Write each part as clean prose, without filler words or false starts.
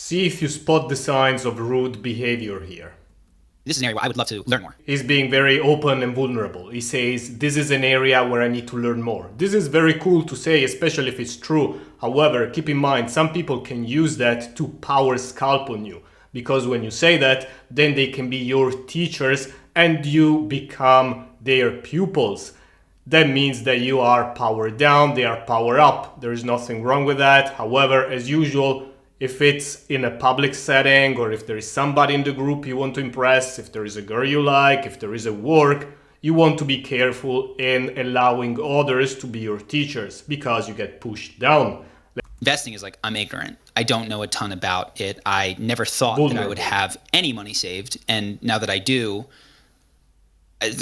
See if you spot the signs of rude behavior here. This is an area where I would love to learn more. He's being very open and vulnerable. He says, this is an area where I need to learn more. This is very cool to say, especially if it's true. However, keep in mind, some people can use that to power scalp on you. Because when you say that, then they can be your teachers and you become their pupils. That means that you are power down, they are power up. There is nothing wrong with that. However, as usual, if it's in a public setting or if there is somebody in the group you want to impress, if there is a girl you like, if there is a work, you want to be careful in allowing others to be your teachers because you get pushed down. Investing is like, I'm ignorant. I don't know a ton about it. I never thought that I would have any money saved. And now that I do,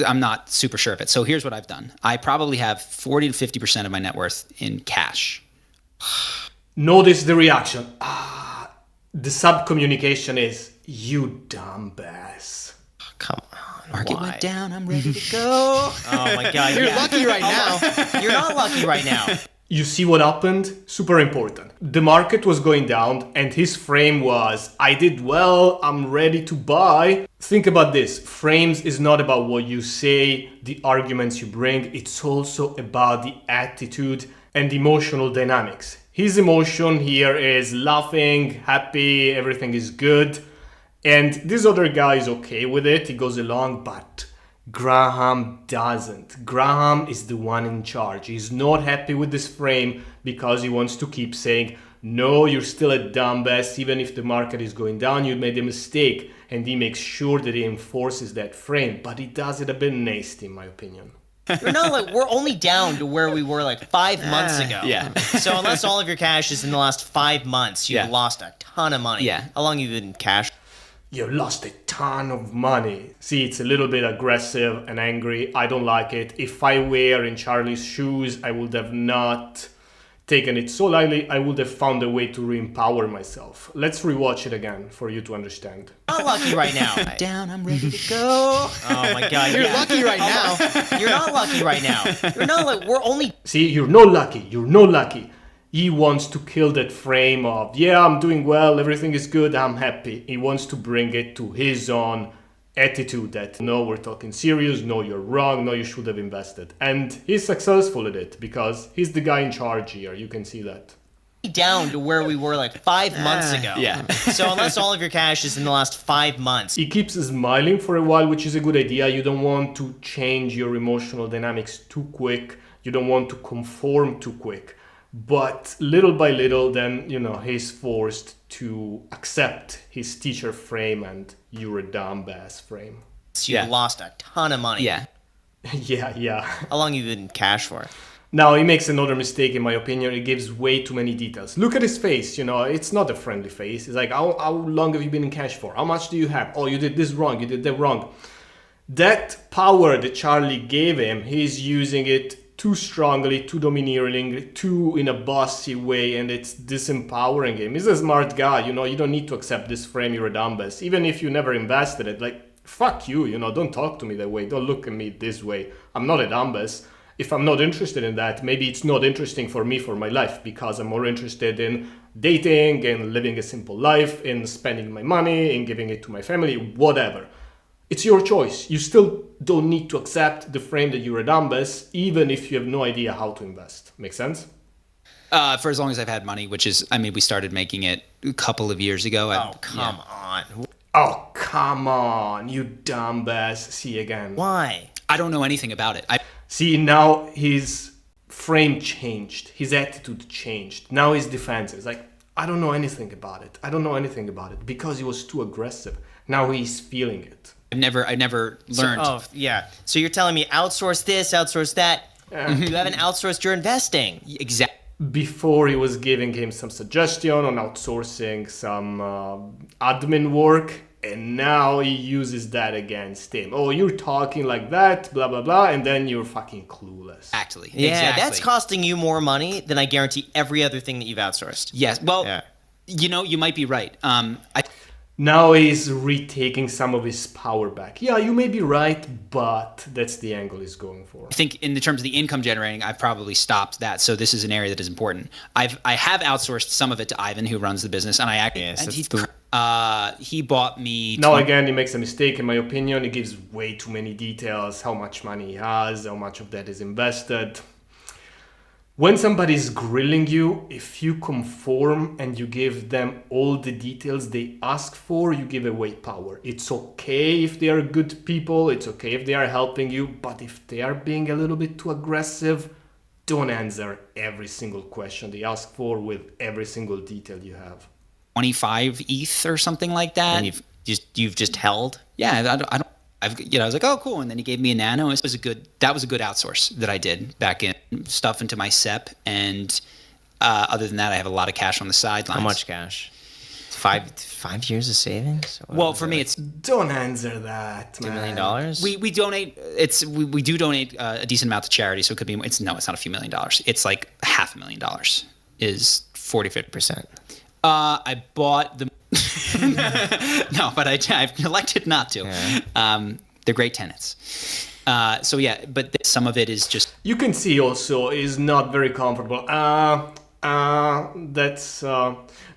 I'm not super sure of it. So here's what I've done. I probably have 40 to 50% of my net worth in cash. Notice the reaction. The sub-communication is, you dumbass. Come on. Market went down. I'm ready to go. Oh my God. You're lucky right now. You're not lucky right now. You see what happened? Super important. The market was going down and his frame was, I did well, I'm ready to buy. Think about this. Frames is not about what you say, the arguments you bring. It's also about the attitude and emotional dynamics. His emotion here is laughing, happy, everything is good. And this other guy is okay with it, he goes along, but Graham doesn't. Graham is the one in charge. He's not happy with this frame because he wants to keep saying, no, you're still a dumbass, even if the market is going down, you made a mistake. And he makes sure that he enforces that frame, but he does it a bit nasty, in my opinion. We're not like, we're only down to where we were like 5 months ago. Yeah. So unless all of your cash is in the last 5 months, you've lost a ton of money. Yeah. How long have you been in cash? You lost a ton of money. See, it's a little bit aggressive and angry. I don't like it. If I were in Charlie's shoes, I would have not taken it so lightly. I would have found a way to re-empower myself. Let's rewatch it again for you to understand. Not lucky right now. Down, I'm ready to go. Oh my God. You're lucky right now. You're not lucky right now. You're not like, we're only... See, you're not lucky. You're not lucky. He wants to kill that frame of, yeah, I'm doing well, everything is good, I'm happy. He wants to bring it to his own attitude that, no, we're talking serious, no, you're wrong, no, you should have invested. And he's successful at it because he's the guy in charge here. You can see that. Down to where we were like 5 months ago. Yeah. So unless all of your cash is in the last 5 months. He keeps smiling for a while, which is a good idea. You don't want to change your emotional dynamics too quick. You don't want to conform too quick. But little by little, then, he's forced to accept his teacher frame and you're a dumbass frame. So you lost a ton of money. Yeah. Yeah. How long have you been in cash for? Now, he makes another mistake, in my opinion. He gives way too many details. Look at his face, it's not a friendly face. It's like, how long have you been in cash for? How much do you have? Oh, you did this wrong, you did that wrong. That power that Charlie gave him, he's using it too strongly, too domineering, too in a bossy way, and it's disempowering him. He's a smart guy, you don't need to accept this frame, you're a dumbass. Even if you never invested it, like, fuck you, don't talk to me that way, don't look at me this way. I'm not a dumbass. If I'm not interested in that, maybe it's not interesting for me for my life because I'm more interested in dating and living a simple life, in spending my money, in giving it to my family, whatever. It's your choice. You still don't need to accept the frame that you're a dumbass, even if you have no idea how to invest. Make sense? For as long as I've had money, which is, we started making it a couple of years ago. Oh, come on. Oh, come on, you dumbass. See again. Why? I don't know anything about it. See, now his frame changed. His attitude changed. Now he's defensive. It's like, I don't know anything about it. I don't know anything about it because he was too aggressive. Now he's feeling it. I never learned. So you're telling me outsource this, outsource that. You haven't outsourced your investing. Exactly. Before he was giving him some suggestion on outsourcing some admin work, and now he uses that against him. Oh, you're talking like that, blah, blah, blah, and then you're fucking clueless. Actually. Yeah, exactly. that's costing you more money than I guarantee every other thing that you've outsourced. Yes. Well, you might be right. Now he's retaking some of his power back. Yeah, you may be right, but that's the angle he's going for. I think in the terms of the income generating, I've probably stopped that. So this is an area that is important. I have outsourced some of it to Ivan, who runs the business, and he bought me. Now again, he makes a mistake in my opinion. He gives way too many details, how much money he has, how much of that is invested. When somebody's grilling you, if you conform and you give them all the details they ask for, you give away power. It's okay if they are good people, it's okay if they are helping you, but if they are being a little bit too aggressive, don't answer every single question they ask for with every single detail you have. 25 ETH or something like that. And you've just held? Yeah, I was like, oh, cool. And then he gave me a nano. That was a good outsource that I did back in stuff into my SEP. And other than that, I have a lot of cash on the sidelines. How much cash? 5 years of savings? Well, for me, it's don't answer that, man. $2 million? We donate. We do donate a decent amount to charity. So it could be. It's not a few $1 million. It's like $500,000 is 40-50%. I bought the. No, but I've elected not to. Yeah. They're great tenants. So yeah, but some of it is just. You can see also is not very comfortable.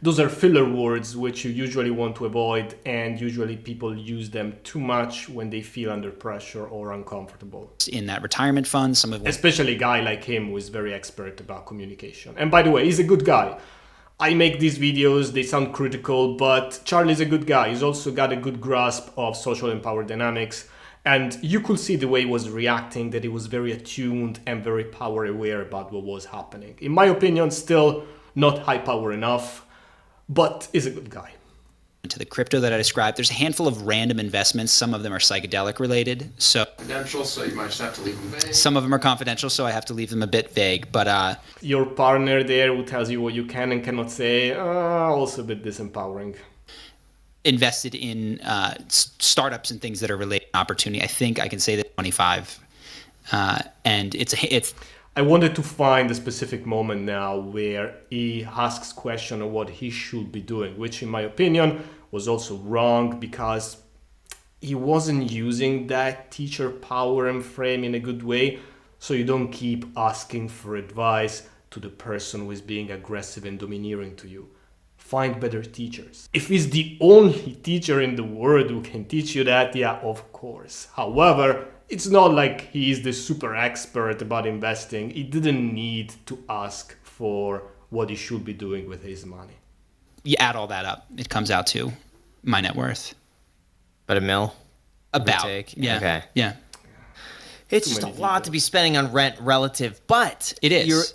Those are filler words which you usually want to avoid, and usually people use them too much when they feel under pressure or uncomfortable. In that retirement fund, some of especially a guy like him who is very expert about communication. And by the way, he's a good guy. I make these videos, they sound critical, but Charlie's a good guy. He's also got a good grasp of social and power dynamics. And you could see the way he was reacting, that he was very attuned and very power aware about what was happening. In my opinion, still not high power enough, but is a good guy. To the crypto that I described, there's a handful of random investments. Some of them are psychedelic related. So confidential, so you might just have to leave them vague. Some of them are confidential, so I have to leave them a bit vague. But your partner there who tells you what you can and cannot say, also a bit disempowering. Invested in startups and things that are related to opportunity. I think I can say that 25, and it's. I wanted to find a specific moment now where he asks question of what he should be doing, which in my opinion was also wrong because he wasn't using that teacher power and frame in a good way. So you don't keep asking for advice to the person who is being aggressive and domineering to you. Find better teachers. If he's the only teacher in the world who can teach you that, yeah, of course. However, it's not like he's the super expert about investing. He didn't need to ask for what he should be doing with his money. You add all that up, it comes out to my net worth. About $1 million? About. Yeah. Okay. Yeah. It's just a lot to be spending on rent relative, but it is.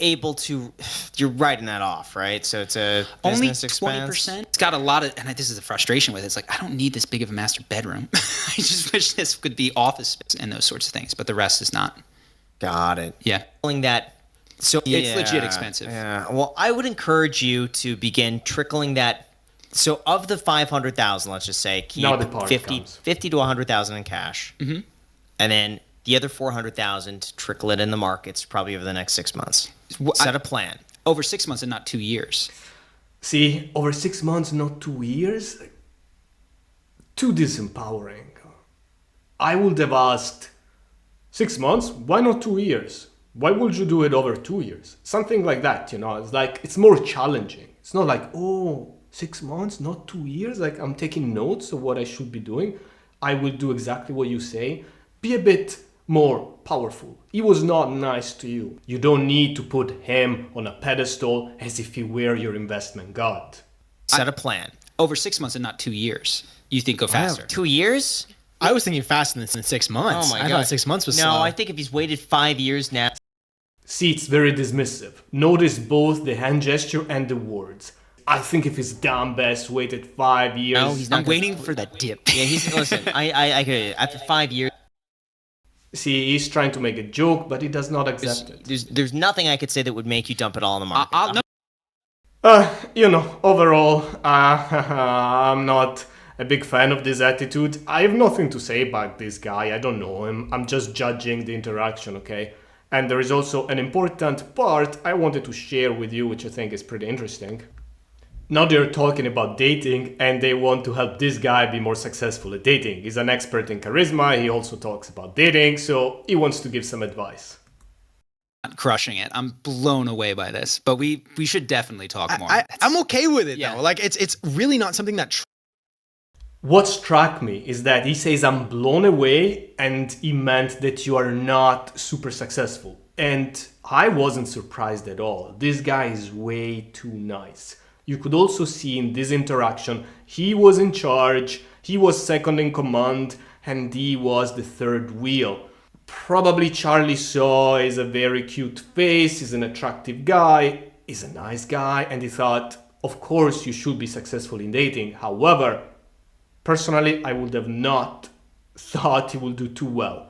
You're writing that off, right? So it's a business expense. Only 20%. It's got a lot of, and this is the frustration with it. It's like, I don't need this big of a master bedroom. I just wish this could be office space and those sorts of things, but the rest is not. Got it. Yeah. So it's legit expensive. Yeah. Well, I would encourage you to begin trickling that. So of the 500,000, let's just say, keep 50 to 100,000 in cash, and then the other 400,000, trickle it in the markets probably over the next 6 months. Set a plan. Over 6 months and not 2 years. See, over 6 months, not 2 years? Too disempowering. I would have asked 6 months, why not 2 years? Why would you do it over 2 years? Something like that, It's like, it's more challenging. It's not like, 6 months, not 2 years? Like, I'm taking notes of what I should be doing. I will do exactly what you say. Be a bit more powerful. He was not nice to you. You don't need to put him on a pedestal as if he were your investment god. Set a plan. Over 6 months and not 2 years. You think go faster. 2 years? I was thinking faster than 6 months. Oh my God. I thought 6 months was slow. No, I think if he's waited 5 years now. See, it's very dismissive. Notice both the hand gesture and the words. I think if his dumb best waited 5 years. No, he's not. I'm waiting for that dip. Yeah, listen, I could, after 5 years. See, he's trying to make a joke, but he does not accept it. There's nothing I could say that would make you dump it all in the market. Overall, I'm not a big fan of this attitude. I have nothing to say about this guy. I don't know him. I'm just judging the interaction, okay? And there is also an important part I wanted to share with you, which I think is pretty interesting. Now they're talking about dating and they want to help this guy be more successful at dating. He's an expert in charisma. He also talks about dating, so he wants to give some advice. Crushing it. I'm blown away by this, but we should definitely talk more. I'm okay with it though. Like it's really not something that. What struck me is that he says I'm blown away, and he meant that you are not super successful. And I wasn't surprised at all. This guy is way too nice. You could also see in this interaction, he was in charge, he was second in command, and he was the third wheel. Probably Charlie saw is a very cute face, he's an attractive guy, he's a nice guy, and he thought, of course you should be successful in dating. However, personally, I would have not thought he will do too well.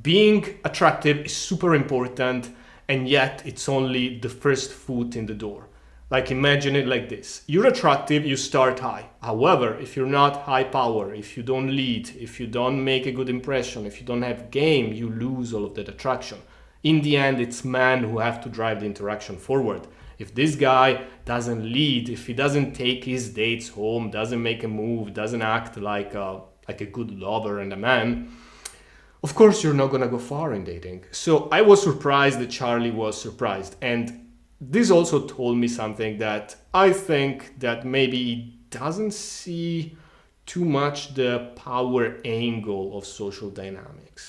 Being attractive is super important, and yet it's only the first foot in the door. Like, imagine it like this. You're attractive, you start high. However, if you're not high power, if you don't lead, if you don't make a good impression, if you don't have game, you lose all of that attraction. In the end, it's men who have to drive the interaction forward. If this guy doesn't lead, if he doesn't take his dates home, doesn't make a move, doesn't act like a good lover and a man, of course you're not gonna go far in dating. So I was surprised that Charlie was surprised, and this also told me something, that I think that maybe he doesn't see too much the power angle of social dynamics.